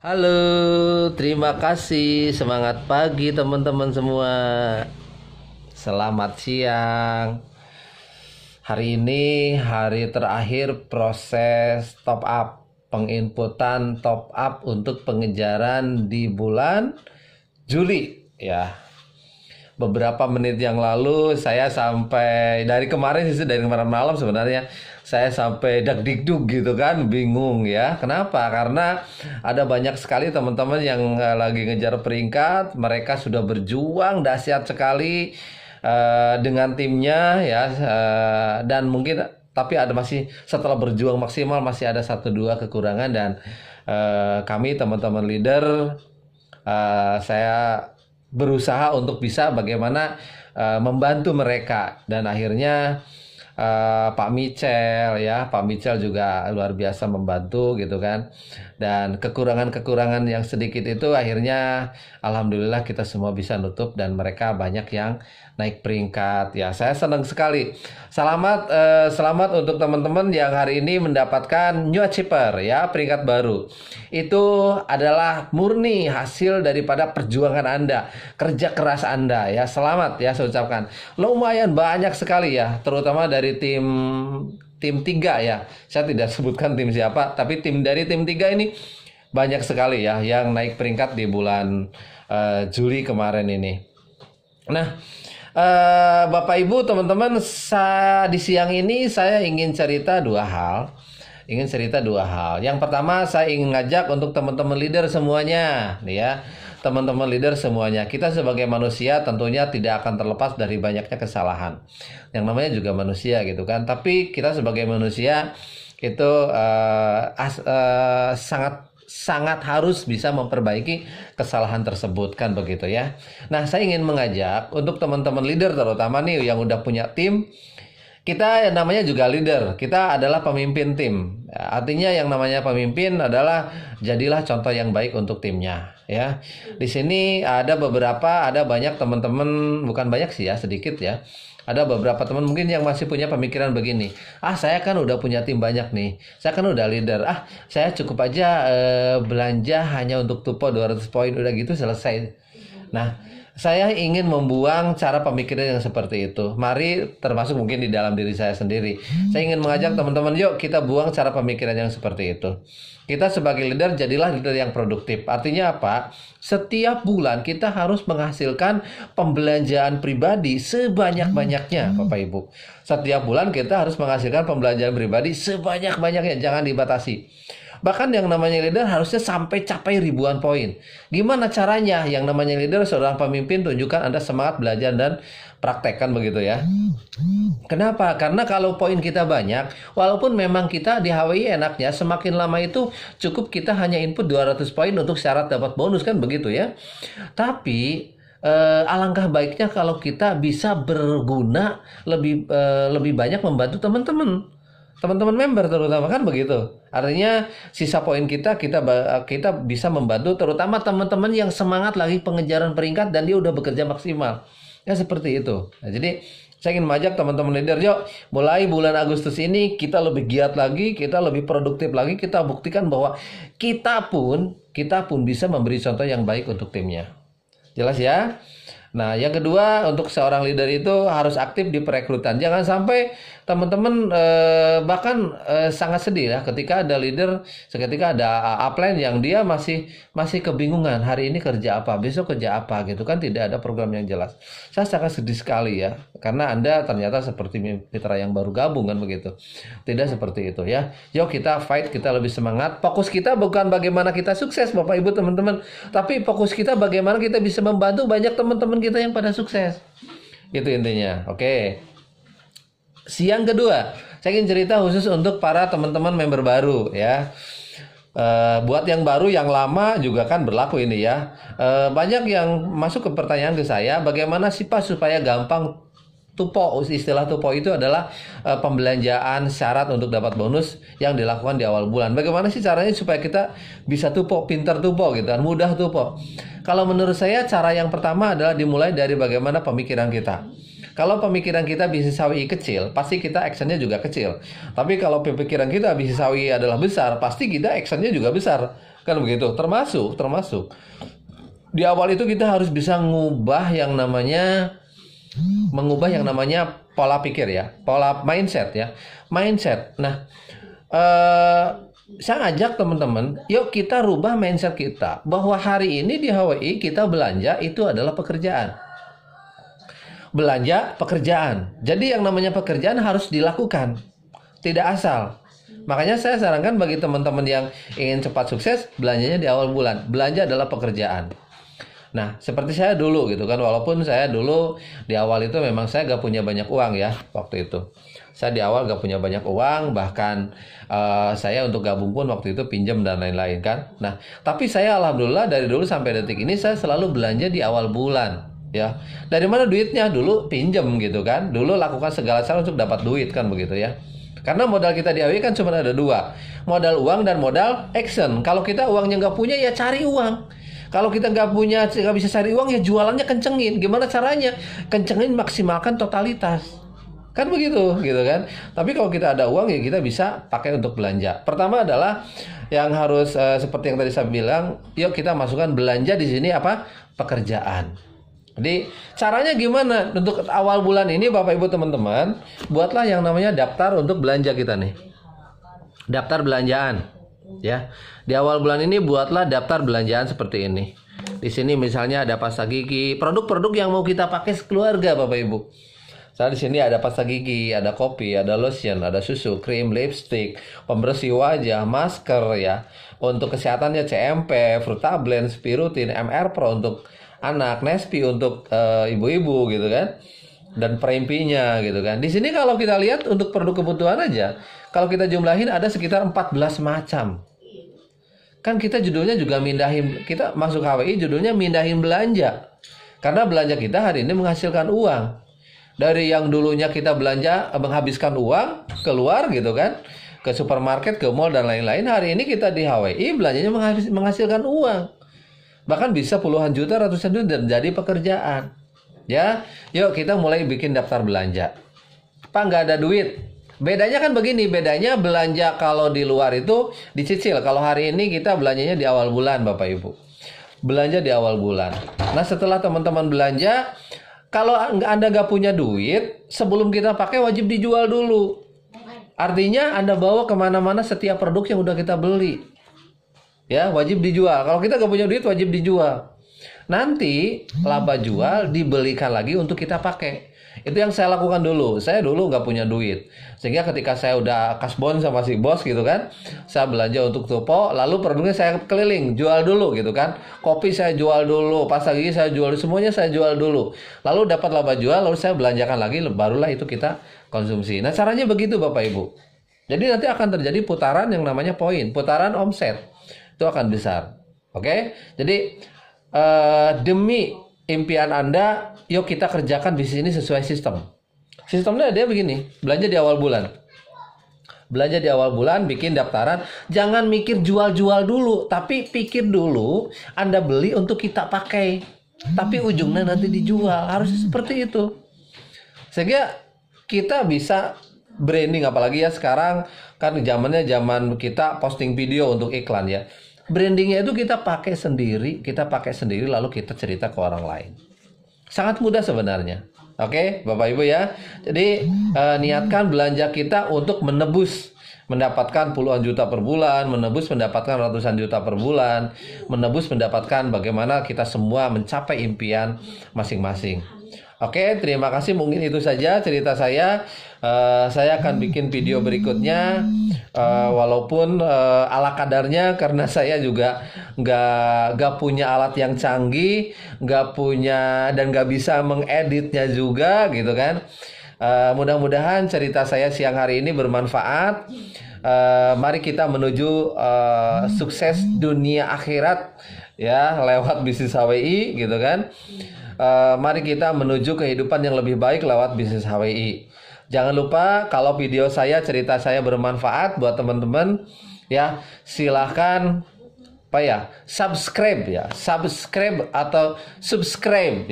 Halo, terima kasih. Semangat pagi teman-teman semua. Selamat siang. Hari ini hari terakhir proses top up, penginputan top up untuk pengejaran di bulan Juli ya. Beberapa menit yang lalu saya sampai dari kemarin malam sebenarnya saya sampai dagdikduk gitu kan, bingung ya. Kenapa? Karena ada banyak sekali teman-teman yang lagi ngejar peringkat, mereka sudah berjuang dahsyat sekali dengan timnya ya, dan mungkin tapi ada masih setelah berjuang maksimal masih ada satu dua kekurangan dan kami teman-teman leader, saya berusaha untuk bisa bagaimana membantu mereka dan akhirnya Pak Michel juga luar biasa membantu gitu kan, dan kekurangan-kekurangan yang sedikit itu akhirnya alhamdulillah kita semua bisa nutup dan mereka banyak yang naik peringkat ya. Saya senang sekali. Selamat untuk teman-teman yang hari ini mendapatkan new achiever ya, peringkat baru. Itu adalah murni hasil daripada perjuangan Anda, kerja keras Anda ya. Selamat ya saya ucapkan. Lumayan banyak sekali ya, terutama dari tim 3 ya. Saya tidak sebutkan tim siapa, tapi dari tim 3 ini banyak sekali ya yang naik peringkat di bulan Juli kemarin ini. Nah, Bapak Ibu teman-teman, di siang ini saya ingin cerita dua hal. Yang pertama, saya ingin ngajak untuk teman-teman leader semuanya, nih ya. Teman-teman leader semuanya, kita sebagai manusia tentunya tidak akan terlepas dari banyaknya kesalahan. Yang namanya juga manusia gitu kan. Tapi kita sebagai manusia itu sangat harus bisa memperbaiki kesalahan tersebut kan begitu ya. Nah, saya ingin mengajak untuk teman-teman leader terutama nih yang udah punya tim. Kita yang namanya juga leader, kita adalah pemimpin tim. Artinya yang namanya pemimpin adalah jadilah contoh yang baik untuk timnya ya. Di sini ada banyak teman-teman, bukan banyak sih ya, sedikit ya. Ada beberapa teman mungkin yang masih punya pemikiran begini. Saya kan udah punya tim banyak nih. Saya kan udah leader. Saya cukup aja belanja hanya untuk tupo 200 poin udah gitu selesai. Nah, saya ingin membuang cara pemikiran yang seperti itu. Mari, termasuk mungkin di dalam diri saya sendiri. Saya ingin mengajak teman-teman, yuk kita buang cara pemikiran yang seperti itu. Kita sebagai leader, jadilah leader yang produktif. Artinya apa? Setiap bulan kita harus menghasilkan pembelanjaan pribadi sebanyak-banyaknya, Bapak Ibu. Setiap bulan kita harus menghasilkan pembelanjaan pribadi sebanyak-banyaknya, jangan dibatasi. Bahkan yang namanya leader harusnya sampai capai ribuan poin. Gimana caranya? Yang namanya leader, seorang pemimpin, tunjukkan Anda semangat belajar dan praktekkan begitu ya. Kenapa? Karena kalau poin kita banyak, walaupun memang kita di HWI enaknya semakin lama itu cukup kita hanya input 200 poin untuk syarat dapat bonus kan begitu ya. Tapi alangkah baiknya kalau kita bisa berguna lebih banyak membantu teman-teman member terutama kan begitu. Artinya sisa poin kita bisa membantu terutama teman-teman yang semangat lagi pengejaran peringkat dan dia udah bekerja maksimal. Ya seperti itu. Nah, jadi saya ingin mengajak teman-teman leader, yuk mulai bulan Agustus ini kita lebih giat lagi, kita lebih produktif lagi, kita buktikan bahwa kita pun bisa memberi contoh yang baik untuk timnya. Jelas ya? Nah, yang kedua, untuk seorang leader itu harus aktif di perekrutan. Jangan sampai teman-teman bahkan sangat sedih ya ketika ada leader, seketika ada upline yang dia masih kebingungan hari ini kerja apa, besok kerja apa gitu kan, tidak ada program yang jelas. Saya sangat sedih sekali ya, karena Anda ternyata seperti mitra yang baru gabung kan begitu. Tidak seperti itu ya. Yuk kita fight, kita lebih semangat. Fokus kita bukan bagaimana kita sukses Bapak Ibu teman-teman, tapi fokus kita bagaimana kita bisa membantu banyak teman-teman kita yang pada sukses. Itu intinya. Oke. Siang kedua, saya ingin cerita khusus untuk para teman-teman member baru ya. Buat yang baru, yang lama juga kan berlaku ini ya. Banyak yang masuk ke pertanyaan ke saya, bagaimana sih Pak supaya gampang tupo? Istilah tupo itu adalah pembelanjaan syarat untuk dapat bonus yang dilakukan di awal bulan. Bagaimana sih caranya supaya kita bisa tupo, pintar tupo gitu kan, mudah tupo? Kalau menurut saya cara yang pertama adalah dimulai dari bagaimana pemikiran kita. Kalau pemikiran kita bisnis HWI kecil, pasti kita actionnya juga kecil. Tapi kalau pemikiran kita bisnis HWI adalah besar, pasti kita actionnya juga besar. Kan begitu. Termasuk di awal itu kita harus bisa mengubah yang namanya pola pikir ya, pola mindset ya, mindset. Nah, saya ngajak teman-teman, yuk kita rubah mindset kita bahwa hari ini di HWI kita belanja itu adalah pekerjaan. Belanja pekerjaan. Jadi yang namanya pekerjaan harus dilakukan, tidak asal. Makanya saya sarankan bagi teman-teman yang ingin cepat sukses, belanjanya di awal bulan. Belanja adalah pekerjaan. Nah, seperti saya dulu gitu kan, walaupun saya dulu di awal itu memang saya gak punya banyak uang ya waktu itu. Saya di awal gak punya banyak uang, bahkan saya untuk gabung pun waktu itu pinjam dan lain-lain kan. Nah, tapi saya alhamdulillah dari dulu sampai detik ini saya selalu belanja di awal bulan ya. Dari mana duitnya? Dulu pinjam gitu kan. Dulu lakukan segala cara untuk dapat duit kan begitu ya. Karena modal kita di AWI kan cuma ada dua, modal uang dan modal action. Kalau kita uangnya nggak punya ya cari uang. Kalau kita nggak bisa cari uang ya jualannya kencengin. Gimana caranya? Kencengin, maksimalkan totalitas. Kan begitu, gitu kan? Tapi kalau kita ada uang ya kita bisa pakai untuk belanja. Pertama adalah yang harus seperti yang tadi saya bilang, yuk kita masukkan belanja di sini apa? Pekerjaan. Jadi caranya gimana? Untuk awal bulan ini Bapak Ibu teman-teman, buatlah yang namanya daftar untuk belanja kita nih. Daftar belanjaan. Ya, di awal bulan ini buatlah daftar belanjaan seperti ini. Di sini misalnya ada pasta gigi, produk-produk yang mau kita pakai sekeluarga Bapak Ibu. Di sini ada pasta gigi, ada kopi, ada lotion, ada susu, krim, lipstick, pembersih wajah, masker ya. Untuk kesehatannya CMP, Frutablend, Spirutin, MR Pro untuk anak, Nespi untuk ibu-ibu gitu kan. Dan perimpinya gitu kan. Di sini kalau kita lihat untuk produk kebutuhan aja, kalau kita jumlahin ada sekitar 14 macam. Kan kita judulnya juga mindahin, kita masuk HWI judulnya mindahin belanja. Karena belanja kita hari ini menghasilkan uang. Dari yang dulunya kita belanja menghabiskan uang keluar gitu kan, ke supermarket, ke mall dan lain-lain, hari ini kita di HWI belanjanya menghasilkan uang. Bahkan bisa puluhan juta, ratusan juta dan jadi pekerjaan. Ya, yuk kita mulai bikin daftar belanja. Pak nggak ada duit. Bedanya kan begini, bedanya belanja kalau di luar itu dicicil. Kalau hari ini kita belanjanya di awal bulan Bapak Ibu. Belanja di awal bulan. Nah setelah teman-teman belanja, kalau Anda nggak punya duit, sebelum kita pakai wajib dijual dulu. Artinya Anda bawa kemana-mana setiap produk yang udah kita beli. Ya, wajib dijual. Kalau kita nggak punya duit, wajib dijual. Nanti laba jual dibelikan lagi untuk kita pakai. Itu yang saya lakukan dulu. Saya dulu nggak punya duit. Sehingga ketika saya udah kasbon sama si bos gitu kan, saya belanja untuk toko, lalu produknya saya keliling, jual dulu gitu kan. Kopi saya jual dulu, pasta gigi saya jual, semuanya saya jual dulu. Lalu dapat laba jual, lalu saya belanjakan lagi, barulah itu kita konsumsi. Nah caranya begitu Bapak Ibu. Jadi nanti akan terjadi putaran yang namanya poin, putaran omset. Itu akan besar. Oke? Jadi demi impian Anda, yuk kita kerjakan bisnis ini sesuai sistem. Sistemnya dia begini, belanja di awal bulan. Belanja di awal bulan, bikin daftaran. Jangan mikir jual-jual dulu, tapi pikir dulu Anda beli untuk kita pakai. Tapi ujungnya nanti dijual, harus seperti itu. Sehingga kita bisa branding, apalagi ya sekarang kan zamannya zaman kita posting video untuk iklan ya. Brandingnya itu kita pakai sendiri lalu kita cerita ke orang lain. Sangat mudah sebenarnya. Oke, Bapak Ibu ya. Jadi niatkan belanja kita untuk mendapatkan puluhan juta per bulan, mendapatkan ratusan juta per bulan, mendapatkan bagaimana kita semua mencapai impian masing-masing. Oke, terima kasih. Mungkin itu saja cerita saya. Saya akan bikin video berikutnya, walaupun ala kadarnya karena saya juga nggak punya alat yang canggih, nggak punya dan nggak bisa mengeditnya juga, gitu kan. Mudah-mudahan cerita saya siang hari ini bermanfaat. Mari kita menuju sukses dunia akhirat ya lewat bisnis HWI, gitu kan. Mari kita menuju kehidupan yang lebih baik lewat bisnis HWI. Jangan lupa kalau video saya, cerita saya bermanfaat buat teman-teman ya, silahkan subscribe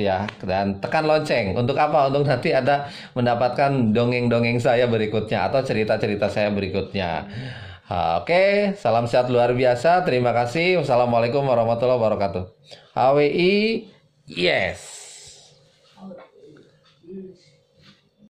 ya, dan tekan lonceng. Untuk apa? Untuk nanti ada mendapatkan dongeng-dongeng saya berikutnya atau cerita-cerita saya berikutnya. Oke, salam sehat luar biasa. Terima kasih. Wassalamualaikum warahmatullahi wabarakatuh. HWI, yes.